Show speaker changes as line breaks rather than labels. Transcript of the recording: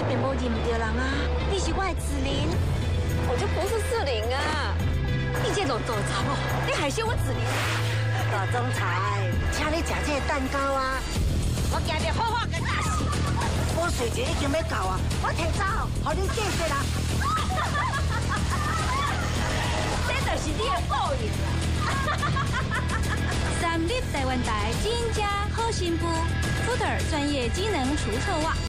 便无认唔到人啊！你是我的子琳，
我就不是志玲啊！
你这乱做查某，你害死我子琳！大总裁，请你食这个蛋糕啊！我今日好好跟你死。我水节已经要到啊，我提早，互你见识啦。这就是你的报应啦！3
立台湾台真正好新妇，Footer 专业机能除臭袜。